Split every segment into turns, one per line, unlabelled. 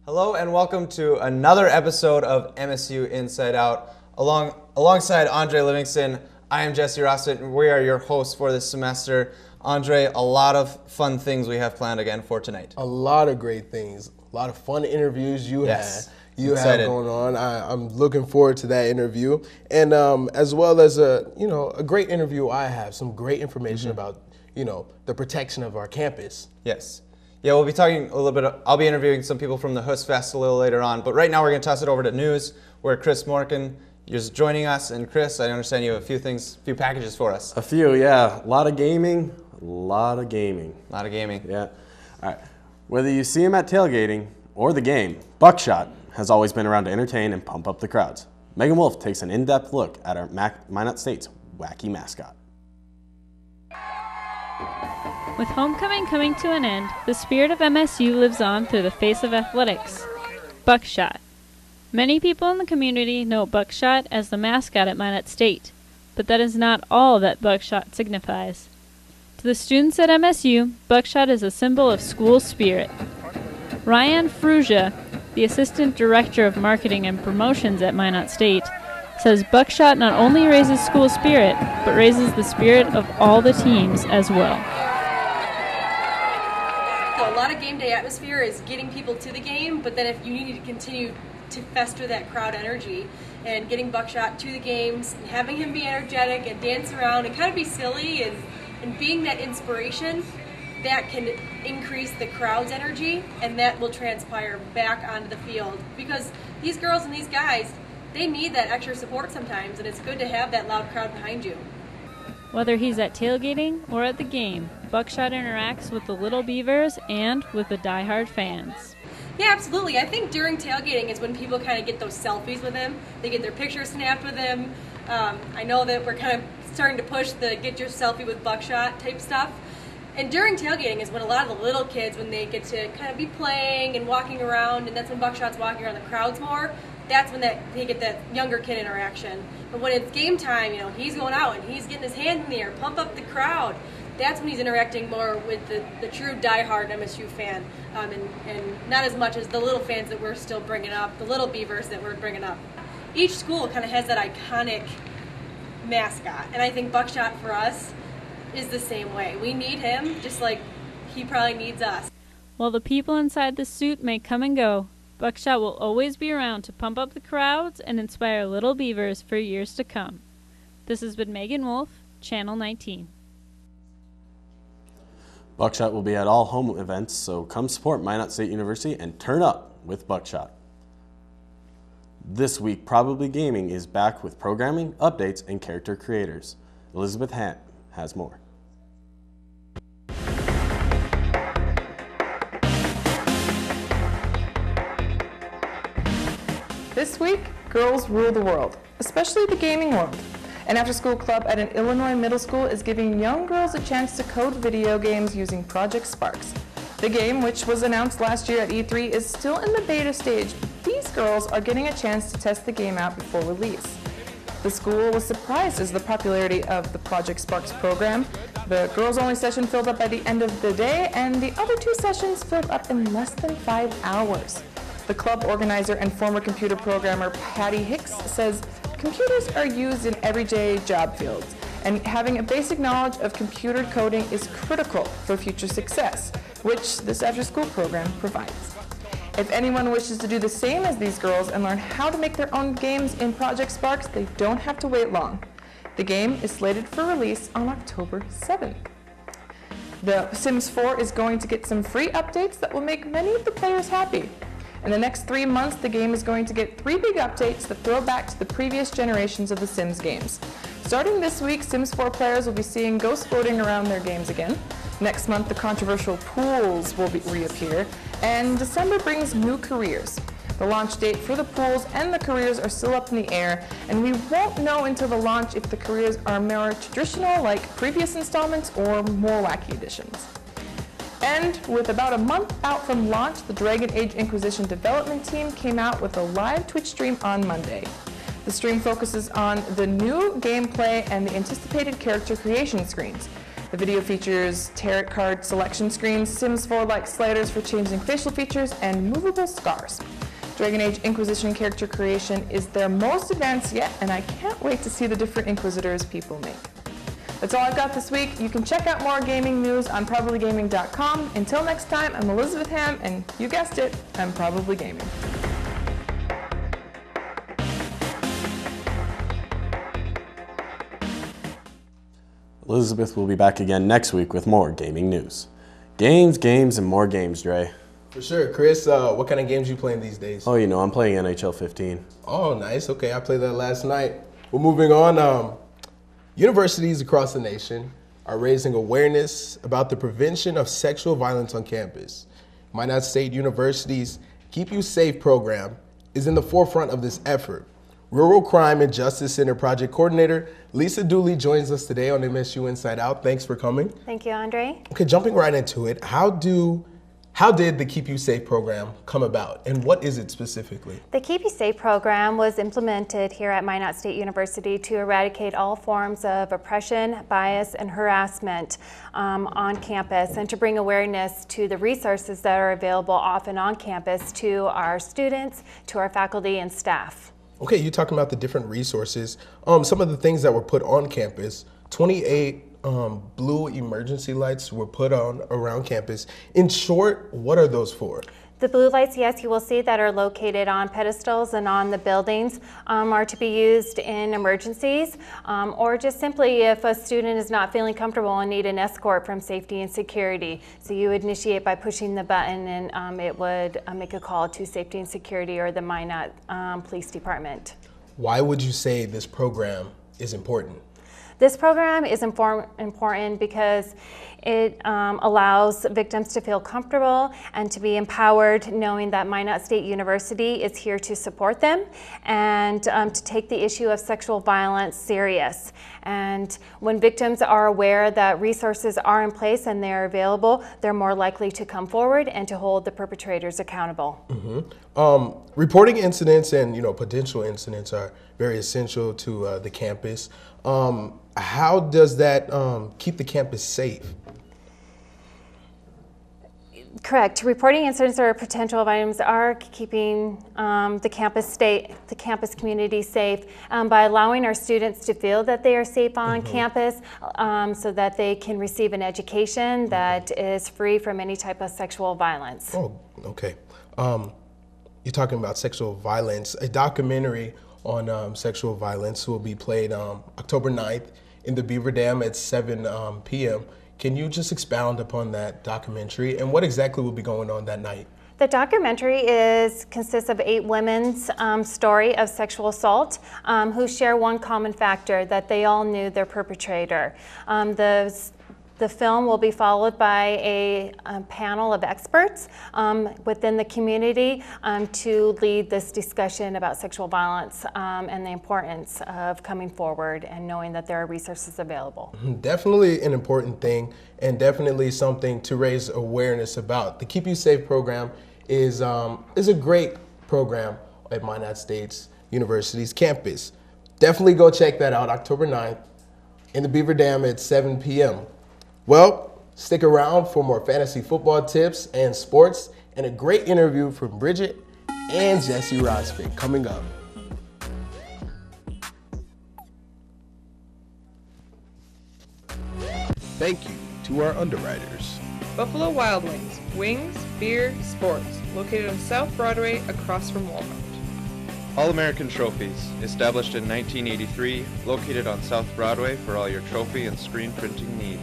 Hello and welcome to another episode of MSU Inside Out. Alongside Andre Livingston, I am Jesse Rossett and we are your hosts for this semester. Andre, a lot of fun things we have planned again for tonight.
A lot of great things, a lot of fun interviews you have going on. I'm looking forward to that interview, and as well as a great interview I have, some great information about the protection of our campus.
Yes. Yeah, we'll be talking a little bit. I'll be interviewing some people from the Huss Fest a little later on, but right now we're going to toss it over to news, where Chris Morgan is joining us. And Chris, I understand you have a few packages for us.
A few, yeah. A lot of gaming. Yeah. All right. Whether you see him at tailgating or the game, Buckshot has always been around to entertain and pump up the crowds. Megan Wolf takes an in-depth look at our Minot State's wacky mascot.
With homecoming coming to an end, the spirit of MSU lives on through the face of athletics. Buckshot. Many people in the community know Buckshot as the mascot at Minot State, but that is not all that Buckshot signifies. To the students at MSU, Buckshot is a symbol of school spirit. Ryan Fruja, the Assistant Director of Marketing and Promotions at Minot State, says Buckshot not only raises school spirit, but raises the spirit of all the teams as well.
A lot of game day atmosphere is getting people to the game, but then if you need to continue to fester that crowd energy and getting Buckshot to the games and having him be energetic and dance around and kind of be silly and being that inspiration, that can increase the crowd's energy, and that will transpire back onto the field, because these girls and these guys, they need that extra support sometimes, and it's good to have that loud crowd behind you.
Whether he's at tailgating or at the game, Buckshot interacts with the Little Beavers and with the diehard fans.
Yeah, absolutely. I think during tailgating is when people kind of get those selfies with him. They get their pictures snapped with him. I know that we're kind of starting to push the get your selfie with Buckshot type stuff. And during tailgating is when a lot of the little kids, when they get to kind of be playing and walking around, and that's when Buckshot's walking around the crowds more, that's when they get that younger kid interaction. But when it's game time, he's going out and he's getting his hand in the air, pump up the crowd. That's when he's interacting more with the true diehard MSU fan, and not as much as the little fans that we're still bringing up, the little Beavers that we're bringing up. Each school kind of has that iconic mascot, and I think Buckshot for us is the same way. We need him just like he probably needs us.
While the people inside the suit may come and go, Buckshot will always be around to pump up the crowds and inspire little Beavers for years to come. This has been Megan Wolf, Channel 19.
Buckshot will be at all home events, so come support Minot State University and turn up with Buckshot. This week, Probably Gaming is back with programming, updates, and character creators. Elizabeth Hant has more.
This week, girls rule the world, especially the gaming world. An after-school club at an Illinois middle school is giving young girls a chance to code video games using Project Sparks. The game, which was announced last year at E3, is still in the beta stage, but these girls are getting a chance to test the game out before release. The school was surprised at the popularity of the Project Sparks program. The girls-only session filled up by the end of the day, and the other two sessions filled up in less than 5 hours. The club organizer and former computer programmer Patty Hicks says computers are used in everyday job fields, and having a basic knowledge of computer coding is critical for future success, which this after-school program provides. If anyone wishes to do the same as these girls and learn how to make their own games in Project Sparks, they don't have to wait long. The game is slated for release on October 7th. The Sims 4 is going to get some free updates that will make many of the players happy. In the next 3 months, the game is going to get 3 big updates that throw back to the previous generations of the Sims games. Starting this week, Sims 4 players will be seeing ghosts floating around their games again. Next month, the controversial pools will reappear, and December brings new careers. The launch date for the pools and the careers are still up in the air, and we won't know until the launch if the careers are more traditional like previous installments or more wacky additions. And with about a month out from launch, the Dragon Age Inquisition development team came out with a live Twitch stream on Monday. The stream focuses on the new gameplay and the anticipated character creation screens. The video features tarot card selection screens, Sims 4-like sliders for changing facial features, and movable scars. Dragon Age Inquisition character creation is their most advanced yet, and I can't wait to see the different Inquisitors people make. That's all I've got this week. You can check out more gaming news on probablygaming.com. Until next time, I'm Elizabeth Ham, and you guessed it, I'm Probably Gaming.
Elizabeth will be back again next week with more gaming news. Games, and more games, Dre.
For sure. Chris, what kind of games you playing these days?
Oh, I'm playing NHL 15.
Oh, nice. Okay, I played that last night. Well, moving on, universities across the nation are raising awareness about the prevention of sexual violence on campus. Minot State University's Keep You Safe program is in the forefront of this effort. Rural Crime and Justice Center Project Coordinator Lisa Dooley joins us today on MSU Inside Out. Thanks for coming.
Thank you, Andre.
Okay, jumping right into it, how did the Keep You Safe program come about, and what is it specifically?
The Keep You Safe program was implemented here at Minot State University to eradicate all forms of oppression, bias, and harassment on campus, and to bring awareness to the resources that are available often on campus to our students, to our faculty and staff.
Okay, you're talking about the different resources. Some of the things that were put on campus, 28 blue emergency lights were put on around campus. In short, what are those for?
The blue lights, yes, you will see that are located on pedestals and on the buildings are to be used in emergencies or just simply if a student is not feeling comfortable and need an escort from safety and security. So you would initiate by pushing the button and it would make a call to safety and security or the Minot Police Department.
Why would you say this program is important?
This program is important because it allows victims to feel comfortable and to be empowered knowing that Minot State University is here to support them and to take the issue of sexual violence serious. And when victims are aware that resources are in place and they're available, they're more likely to come forward and to hold the perpetrators accountable.
Mm-hmm. Reporting incidents and potential incidents are very essential to the campus. How does that keep the campus safe?
Correct. Reporting incidents or potential items are keeping the campus community safe by allowing our students to feel that they are safe on campus so that they can receive an education that is free from any type of sexual violence.
Oh, okay. You're talking about sexual violence. A documentary on sexual violence will be played October 9th in the Beaver Dam at 7 p.m. Can you just expound upon that documentary and what exactly will be going on that night?
The documentary consists of 8 women's story of sexual assault who share one common factor, that they all knew their perpetrator. The film will be followed by a panel of experts within the community to lead this discussion about sexual violence and the importance of coming forward and knowing that there are resources available.
Definitely an important thing and definitely something to raise awareness about. The Keep You Safe program is a great program at Minot State University's campus. Definitely go check that out October 9th in the Beaver Dam at 7 p.m. Well, stick around for more fantasy football tips and sports and a great interview from Bridget and Jesse Rosvick coming up. Thank you to our underwriters.
Buffalo Wild Wings, wings, beer, sports, located on South Broadway across from Walmart.
All-American Trophies, established in 1983, located on South Broadway for all your trophy and screen printing needs.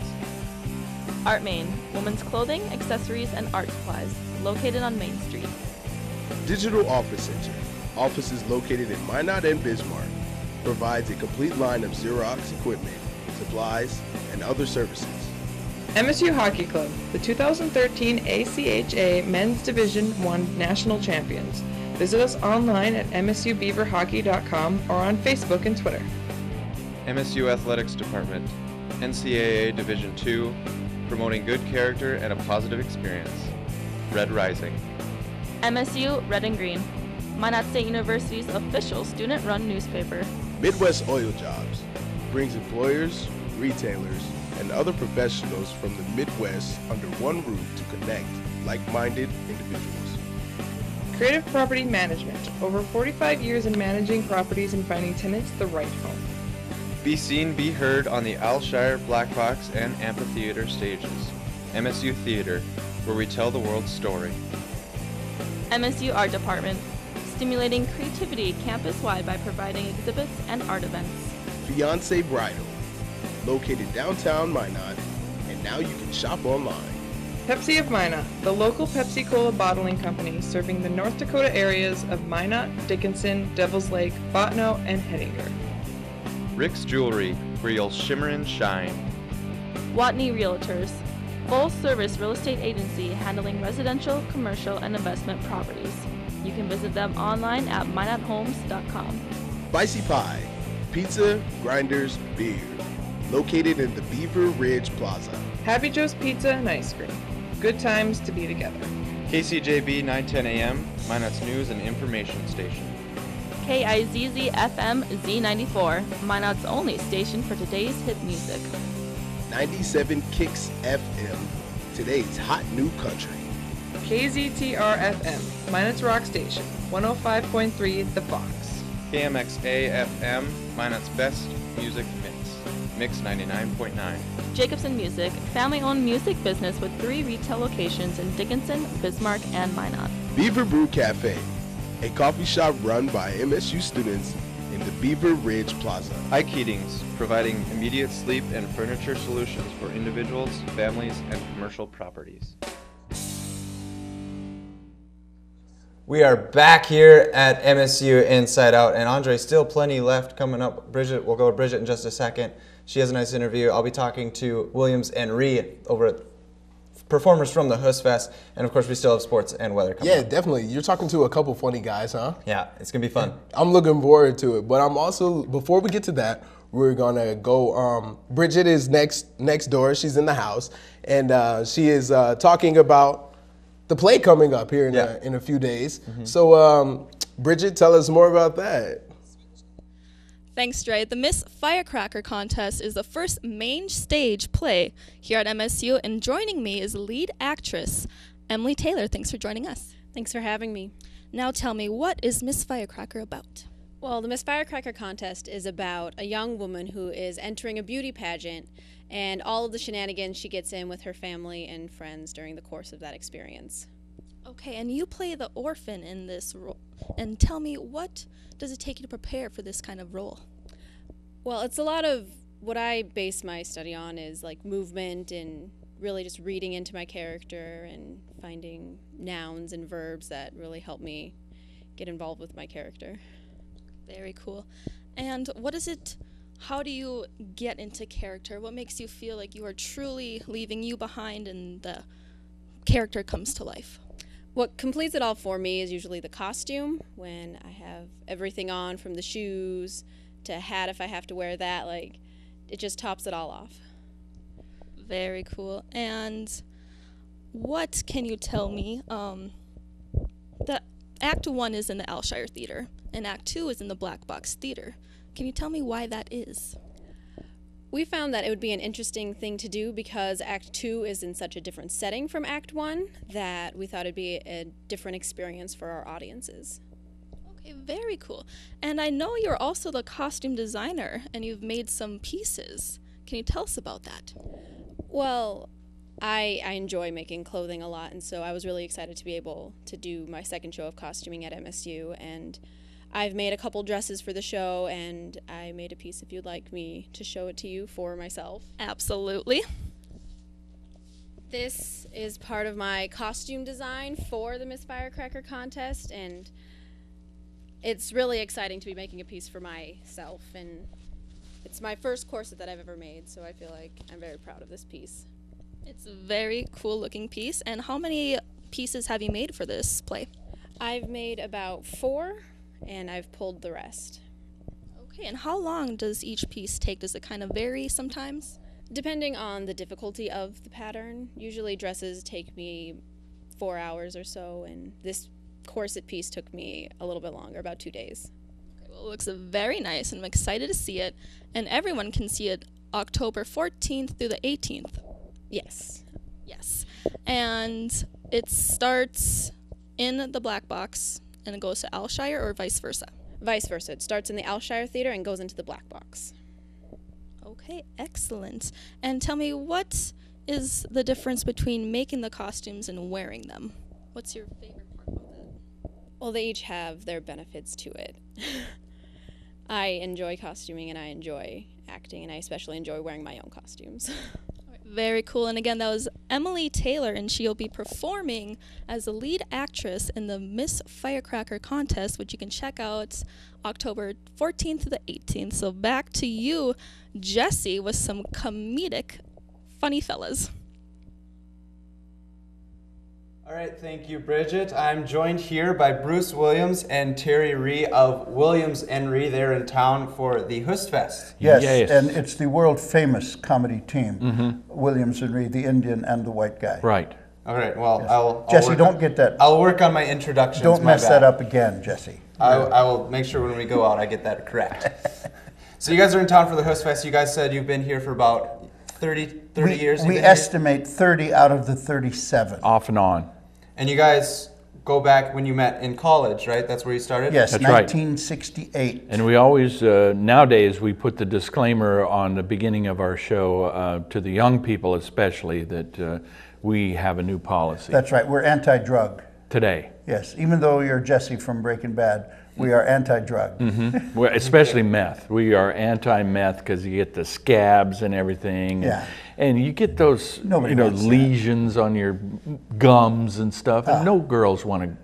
Art Main, women's clothing, accessories, and art supplies, located on Main Street.
Digital Office Center, offices located in Minot and Bismarck, provides a complete line of Xerox equipment, supplies, and other services.
MSU Hockey Club, the 2013 ACHA Men's Division I National Champions. Visit us online at msubeaverhockey.com or on Facebook and Twitter.
MSU Athletics Department, NCAA Division II, promoting good character and a positive experience. Red Rising.
MSU Red and Green, Minot State University's official student-run newspaper.
Midwest Oil Jobs brings employers, retailers, and other professionals from the Midwest under one roof to connect like-minded individuals.
Creative Property Management. Over 45 years in managing properties and finding tenants the right home.
Be seen, be heard on the Alshire, Black Box, and Amphitheater stages. MSU Theater, where we tell the world's story.
MSU Art Department, stimulating creativity campus-wide by providing exhibits and art events.
Fiancé Bridal, located downtown Minot, and now you can shop online.
Pepsi of Minot, the local Pepsi Cola bottling company serving the North Dakota areas of Minot, Dickinson, Devils Lake, Bottineau, and Hettinger.
Rick's Jewelry, where you'll shimmer and shine.
Watney Realtors, full-service real estate agency handling residential, commercial, and investment properties. You can visit them online at minothomes.com.
Spicy Pie, pizza, grinders, beer, located in the Beaver Ridge Plaza.
Happy Joe's Pizza and Ice Cream. Good times to be together.
KCJB 910 AM, Minot's news and information station.
KIZZ FM Z94, Minot's only station for today's hit music.
97 Kicks FM, today's hot new country.
KZTR FM, Minot's Rock Station, 105.3 The Fox.
KMXA FM, Minot's best music mix 99.9.
Jacobson Music, family-owned music business with 3 retail locations in Dickinson, Bismarck, and Minot.
Beaver Brew Cafe, a coffee shop run by MSU students in the Beaver Ridge Plaza.
High Keatings, providing immediate sleep and furniture solutions for individuals, families, and commercial properties.
We are back here at MSU Inside Out, and Andre, still plenty left coming up. Bridget, we'll go to Bridget in just a second. She has a nice interview. I'll be talking to Williams and Ree over at performers from the Huss Fest, and of course we still have sports and weather coming up.
Yeah, definitely. You're talking to a couple funny guys, huh?
Yeah, it's gonna be fun.
I'm looking forward to it, but I'm also, before we get to that, we're gonna go, Bridget is next door, she's in the house, and she is talking about the play coming up here in a few days. Mm-hmm. So Bridget, tell us more about that.
Thanks, Dre. The Miss Firecracker Contest is the first main stage play here at MSU, and joining me is lead actress Emily Taylor. Thanks for joining us.
Thanks for having me.
Now tell me, what is Miss Firecracker about?
Well, the Miss Firecracker Contest is about a young woman who is entering a beauty pageant and all of the shenanigans she gets in with her family and friends during the course of that experience.
Okay, and you play the orphan in this role. And tell me, what does it take you to prepare for this kind of role?
Well, it's a lot of what I base my study on is like movement and really just reading into my character and finding nouns and verbs that really help me get involved with my character.
Very cool. And what is it, how do you get into character? What makes you feel like you are truly leaving you behind and the character comes to life?
What completes it all for me is usually the costume, when I have everything on from the shoes to a hat if I have to wear that. Like, it just tops it all off.
Very cool. And what can you tell me? The Act 1 is in the Alshire Theater, and Act 2 is in the Black Box Theater. Can you tell me why that is?
We found that it would be an interesting thing to do because Act 2 is in such a different setting from Act 1 that we thought it'd be a different experience for our audiences.
Okay, very cool. And I know you're also the costume designer and you've made some pieces. Can you tell us about that?
Well, I enjoy making clothing a lot, and so I was really excited to be able to do my second show of costuming at MSU, and I've made a couple dresses for the show, and I made a piece if you'd like me to show it to you for myself.
Absolutely.
This is part of my costume design for the Miss Firecracker Contest, and it's really exciting to be making a piece for myself, and it's my first corset that I've ever made, so I feel like I'm very proud of this piece.
It's a very cool looking piece. And how many pieces have you made for this play?
I've made about 4, and I've pulled the rest.
Okay, and how long does each piece take? Does it kind of vary sometimes?
Depending on the difficulty of the pattern. Usually dresses take me 4 hours or so, and this corset piece took me a little bit longer, about 2 days.
Okay, well, it looks very nice, and I'm excited to see it, and everyone can see it October 14th through the 18th.
Yes.
Yes. And it starts in the Black Box and it goes to Alshire or vice versa?
Vice versa. It starts in the Alshire Theater and goes into the Black Box.
Okay, excellent. And tell me, what is the difference between making the costumes and wearing them? What's your favorite part about that?
Well, they each have their benefits to it. I enjoy costuming and I enjoy acting, and I especially enjoy wearing my own costumes.
Very cool. And again, that was Emily Taylor, and she'll be performing as the lead actress in the Miss Firecracker contest, which you can check out October 14th to the 18th. So back to you, Jesse, with some comedic funny fellas.
All right, thank you, Bridget. I'm joined here by Bruce Williams and Terry Ree of Williams & Ree. They're in town for the Hustfest.
Yes, and it's the world-famous comedy team, Williams & Ree, the Indian and the white guy.
Right.
All right, well, I'll
Jesse, don't get that.
I'll work on my introductions.
Don't mess that up again, Jesse.
I will make sure when we go out I get that correct. So you guys are in town for the Hustfest. You guys said you've been here for about 30 years?
We estimate 30 out of the 37.
Off and on.
And you guys go back when you met in college, right? That's where you started?
Yes,
That's
1968.
Right. And we always, nowadays, we put the disclaimer on the beginning of our show, to the young people especially, that we have a new policy.
That's right. We're anti-drug.
Today.
Yes, even though you're Jesse from Breaking Bad, we are anti-drug.
Well, especially meth. We are anti-meth because you get the scabs and everything.
Yeah.
And you get those lesions on your gums and stuff. And no girls want to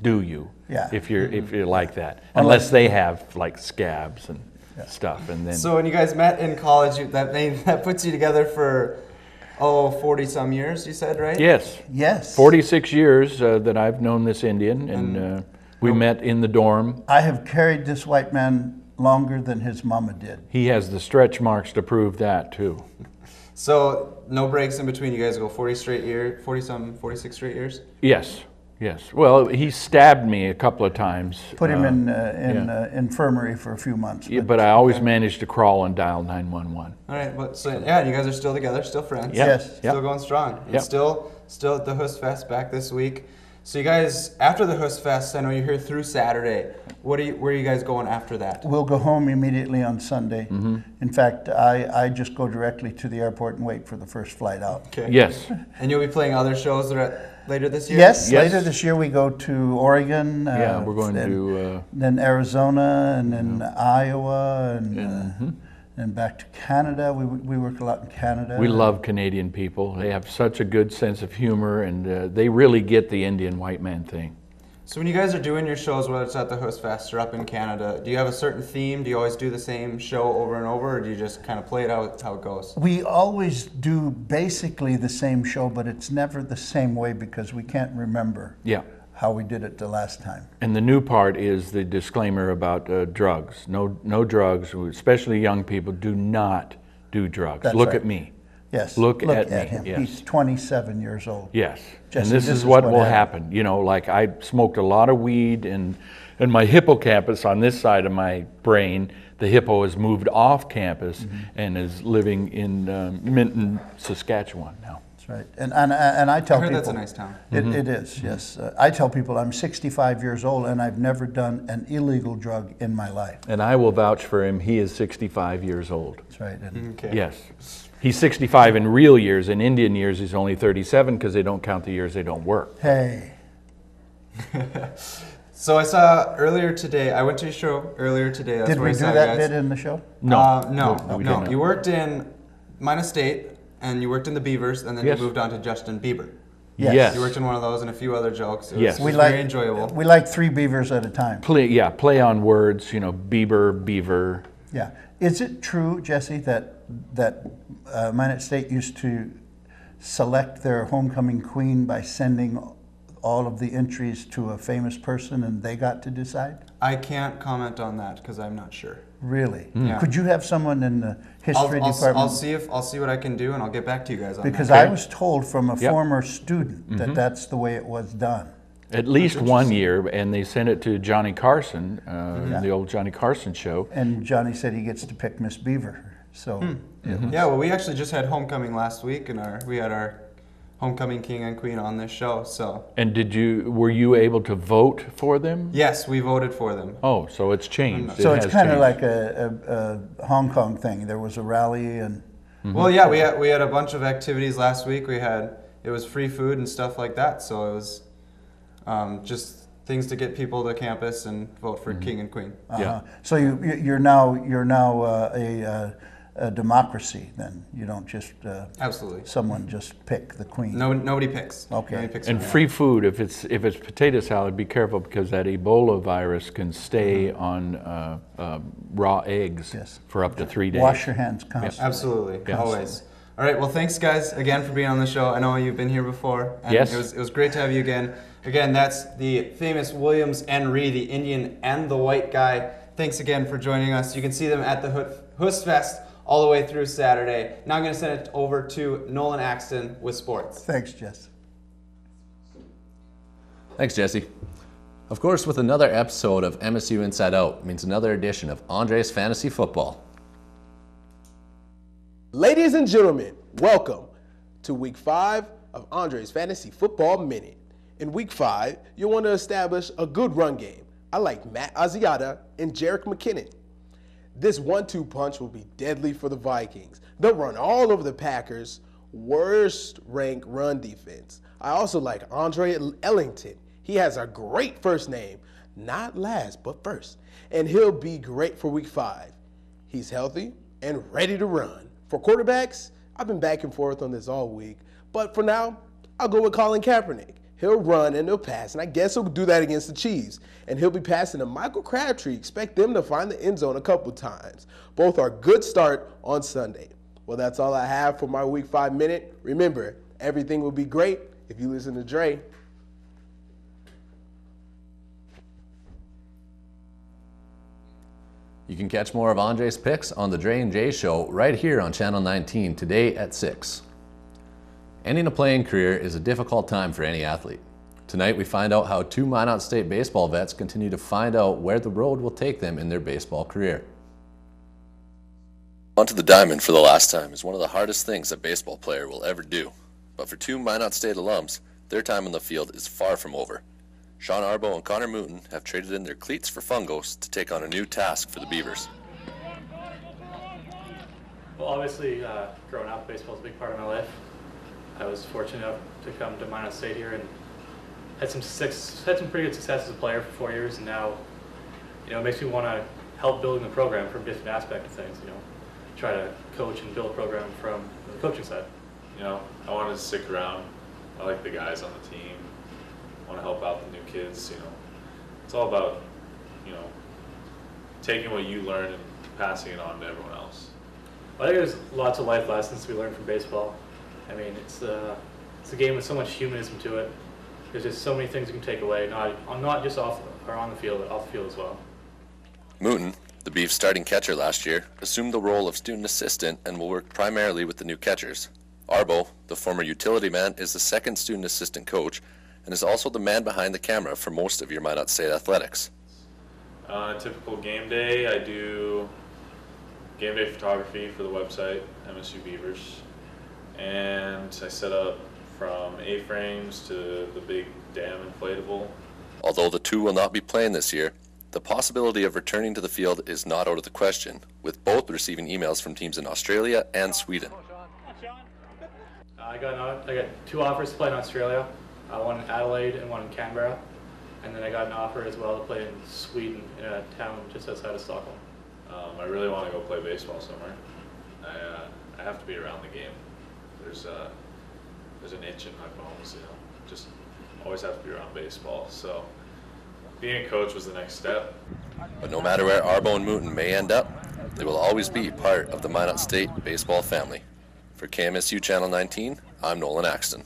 do you if you're like that. Unless they have like scabs and stuff. And then
so when you guys met in college, that puts you together for 40-some years, you said, right?
Yes.
Yes.
46 years that I've known this Indian, and we met in the dorm.
I have carried this white man longer than his mama did.
He has the stretch marks to prove that, too.
So no breaks in between. You guys go 46 straight years?
Yes. Yes. Well, he stabbed me a couple of times.
Put him in infirmary for a few months.
But I always managed to crawl and dial 911.
All right, but so yeah, you guys are still together, still friends.
Yep.
Yes.
Still going strong. And still at the Hustfest back this week. So you guys, after the Hustfest, I know you're here through Saturday. Where are you guys going after that?
We'll go home immediately on Sunday. In fact, I just go directly to the airport and wait for the first flight out.
Okay.
Yes.
And you'll be playing other shows later this year?
Yes, later this year we go to Oregon.
We're going to...
then Arizona, and then Iowa, and back to Canada. We work a lot in Canada.
We love Canadian people. They have such a good sense of humor, and they really get the Indian white man thing.
So when you guys are doing your shows, whether it's at the Hustfest or up in Canada, do you have a certain theme? Do you always do the same show over and over, or do you just kind of play it out how it goes?
We always do basically the same show, but it's never the same way because we can't remember how we did it the last time.
And the new part is the disclaimer about drugs. No drugs, especially young people, do not do drugs.
That's
Look
right.
at me.
Yes.
Look at
him.
Yes.
He's 27 years old.
Yes.
Jesse,
and this is what will happen. You know, like I smoked a lot of weed, and my hippocampus on this side of my brain, the hippo has moved off campus and is living in Minton, Saskatchewan now.
That's right. And I tell people...
that's a nice town.
It is, yes. I tell people I'm 65 years old and I've never done an illegal drug in my life.
And I will vouch for him. He is 65 years old.
That's right.
Okay.
Yes. He's 65 in real years. In Indian years, he's only 37 because they don't count the years they don't work.
Hey.
So I saw earlier today, I went to a show earlier today. That's
Did
where
we
I
do
saw
that
you guys.
bit in the show?
No. You worked in Mina State, and you worked in the Beavers, and then you moved on to Justin Bieber.
Yes.
You worked in one of those and a few other jokes. It was
we
very enjoyable.
We like 3 beavers at a time.
Play on words, you know, beaver.
Yeah. Is it true, Jesse, that Minot State used to select their homecoming queen by sending all of the entries to a famous person and they got to decide?
I can't comment on that because I'm not sure.
Really?
Yeah.
Could you have someone in the history department?
I'll see what I can do, and I'll get back to you guys on
because
that.
I was told from a former student that that's the way it was done.
At least one year, and they sent it to Johnny Carson, the old Johnny Carson show.
And Johnny said he gets to pick Miss Beaver. So
Yeah, well, we actually just had homecoming last week, and we had our homecoming king and queen on this show. So.
And were you able to vote for them?
Yes, we voted for them.
Oh, so it's changed.
So it's kind of like a Hong Kong thing. There was a rally and.
Well, yeah, we had a bunch of activities last week. It was free food and stuff like that. So it was just things to get people to campus and vote for king and queen.
Yeah.
So you're now a democracy then. You don't just
absolutely
someone just pick the queen.
No, nobody picks.
Okay.
Nobody picks
and free food. If it's potato salad, be careful because that Ebola virus can stay on raw eggs for up to 3 days.
Wash your hands constantly.
Absolutely, always. All right. Well, thanks guys again for being on the show. I know you've been here before. And
yes.
It was great to have you again. Again, that's the famous Williams and Ree, the Indian and the white guy. Thanks again for joining us. You can see them at the Huss Fest all the way through Saturday. Now I'm going to send it over to Nolan Axton with sports.
Thanks, Jess.
Thanks, Jesse. Of course, with another episode of MSU Inside Out means another edition of Andre's Fantasy Football.
Ladies and gentlemen, welcome to Week 5 of Andre's Fantasy Football Minute. In Week 5, you'll want to establish a good run game. I like Matt Asiata and Jerick McKinnon. This 1-2 punch will be deadly for the Vikings. They'll run all over the Packers' worst-ranked run defense. I also like Andre Ellington. He has a great first name, not last, but first, and he'll be great for Week 5. He's healthy and ready to run. For quarterbacks, I've been back and forth on this all week, but for now, I'll go with Colin Kaepernick. He'll run and he'll pass, and I guess he'll do that against the Chiefs. And he'll be passing to Michael Crabtree. Expect them to find the end zone a couple times. Both are good start on Sunday. Well, that's all I have for my Week 5 minute. Remember, everything will be great if you listen to Dre.
You can catch more of Andre's picks on the Dre and Jay Show right here on Channel 19 today at 6. Ending a playing career is a difficult time for any athlete. Tonight we find out how 2 Minot State baseball vets continue to find out where the road will take them in their baseball career.
Onto the diamond for the last time is one of the hardest things a baseball player will ever do. But for 2 Minot State alums, their time on the field is far from over. Sean Arbo and Connor Mooten have traded in their cleats for fungos to take on a new task for the Beavers.
Well, obviously, growing up, baseball is a big part of my life. I was fortunate enough to come to Minot State here and had some pretty good success as a player for 4 years, and now, it makes me want to help building the program from different aspects of things. Try to coach and build a program from the coaching side.
I wanted to stick around. I like the guys on the team. I want to help out the new kids. It's all about taking what you learn and passing it on to everyone else.
I think there's lots of life lessons to be learned from baseball. I mean, it's a game with so much humanism to it. There's just so many things you can take away, not just off or on the field, but off the field as well.
Mooten, the Beavs' starting catcher last year, assumed the role of student assistant and will work primarily with the new catchers. Arbo, the former utility man, is the second student assistant coach and is also the man behind the camera for most of your Minot State athletics.
Typical game day, I do game day photography for the website, MSU Beavers. And I set up from A-frames to the big dam inflatable.
Although the 2 will not be playing this year, the possibility of returning to the field is not out of the question, with both receiving emails from teams in Australia and Sweden.
I got 2 offers to play in Australia, one in Adelaide and one in Canberra. And then I got an offer as well to play in Sweden in a town just outside of Stockholm.
I really want to go play baseball somewhere. I have to be around the game. There's an itch in my bones, just always have to be around baseball. So being a coach was the next step.
But no matter where Arbo and Mooten may end up, they will always be part of the Minot State baseball family. For KMSU Channel 19, I'm Nolan Axton.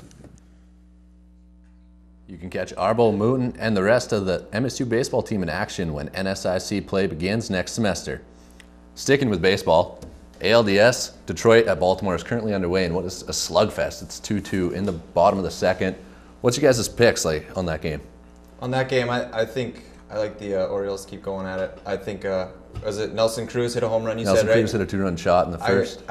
You can catch Arbo, Mooten, and the rest of the MSU baseball team in action when NSIC play begins next semester. Sticking with baseball, ALDS, Detroit at Baltimore is currently underway in what is a slugfest. It's 2-2 in the bottom of the second. What's your guys' picks like on that game?
On that game, I think I like the Orioles keep going at it. I think, was it Nelson Cruz hit a home run, you said, right?
Nelson Cruz hit a 2-run shot in the first.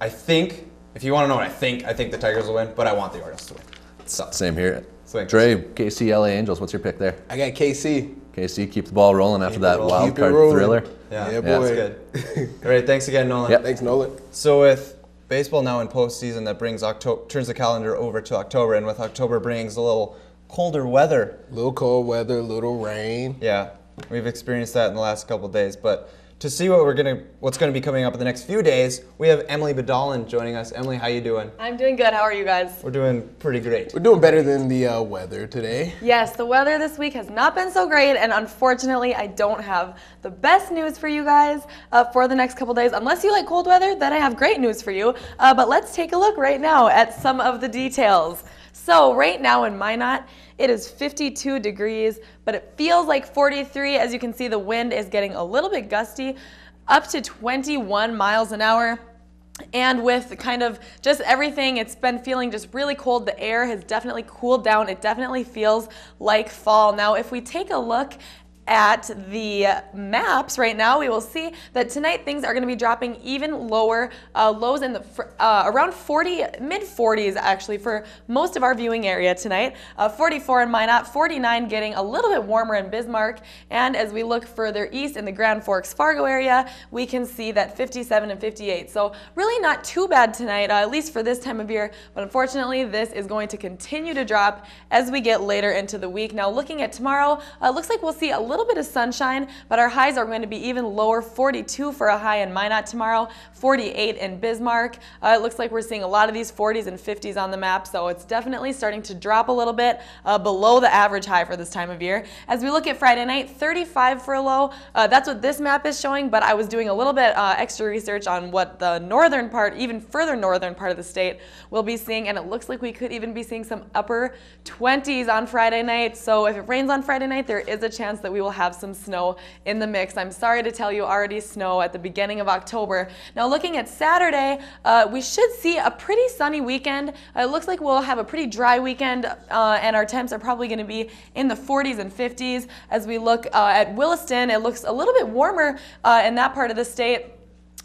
I think, if you want to know what I think the Tigers will win, but I want the Orioles to win. So,
same here.
Swing.
Dre, KC, LA Angels, what's your pick there?
I got KC.
KC, keep the ball rolling after that wild card thriller.
Yeah,
boy.
That's good. All right, thanks again, Nolan.
Yep.
Thanks, Nolan.
So with baseball now in postseason, that brings turns the calendar over to October, and with October brings a little colder weather.
A little cold weather, a little rain.
Yeah, we've experienced that in the last couple of days. But to see what's gonna be coming up in the next few days, we have Emily Badalin joining us. Emily, how you doing?
I'm doing good. How are you guys?
We're doing pretty great.
We're doing better than the weather today.
Yes, the weather this week has not been so great, and unfortunately, I don't have the best news for you guys for the next couple days. Unless you like cold weather, then I have great news for you. But let's take a look right now at some of the details. So right now in Minot, it is 52 degrees, but it feels like 43. As you can see, the wind is getting a little bit gusty, up to 21 miles an hour. And with kind of just everything, it's been feeling just really cold. The air has definitely cooled down. It definitely feels like fall. Now, if we take a look at the maps right now, we will see that tonight things are going to be dropping even lower, lows in the around 40, mid-40s actually for most of our viewing area tonight. 44 in Minot, 49 getting a little bit warmer in Bismarck, and as we look further east in the Grand Forks Fargo area, we can see that 57 and 58. So really not too bad tonight, at least for this time of year, but unfortunately this is going to continue to drop as we get later into the week. Now looking at tomorrow, looks like we'll see a little bit of sunshine, but our highs are going to be even lower. 42 for a high in Minot tomorrow, 48 in Bismarck. It looks like we're seeing a lot of these 40s and 50s on the map, so it's definitely starting to drop a little bit below the average high for this time of year. As we look at Friday night, 35 for a low. That's what this map is showing, but I was doing a little bit extra research on what the northern part, even further northern part of the state will be seeing, and it looks like we could even be seeing some upper 20s on Friday night. So if it rains on Friday night, there is a chance that we will have some snow in the mix. I'm sorry to tell you, already snow at the beginning of October. Now looking at Saturday, we should see a pretty sunny weekend. It looks like we'll have a pretty dry weekend, and our temps are probably going to be in the 40s and 50s. As we look at Williston, it looks a little bit warmer in that part of the state,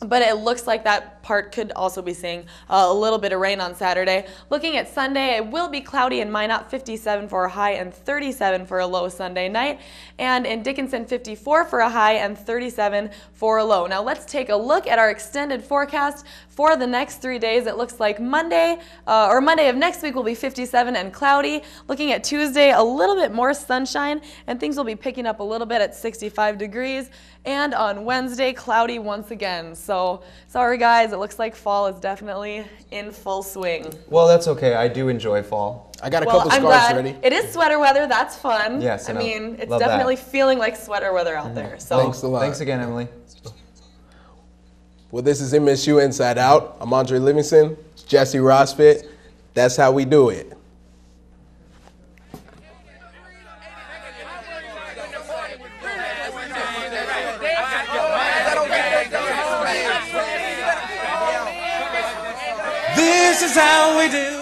but it looks like that part could also be seeing a little bit of rain on Saturday. Looking at Sunday, it will be cloudy in Minot, 57 for a high and 37 for a low Sunday night. And in Dickinson, 54 for a high and 37 for a low. Now let's take a look at our extended forecast for the next 3 days. It looks like Monday of next week will be 57 and cloudy. Looking at Tuesday, a little bit more sunshine, and things will be picking up a little bit at 65 degrees. And on Wednesday, cloudy once again. So sorry guys, it looks like fall is definitely in full swing.
Well, that's okay. I do enjoy fall.
I got a couple scarves ready.
It is sweater weather. That's fun.
Yes,
I mean, it's
Love
definitely
that.
feeling like sweater weather out there. So
Thanks a lot.
Thanks again, Emily.
Well, this is MSU Inside Out. I'm Andre Livingston, Jesse Rosfit. That's how we do it.
This is how we do.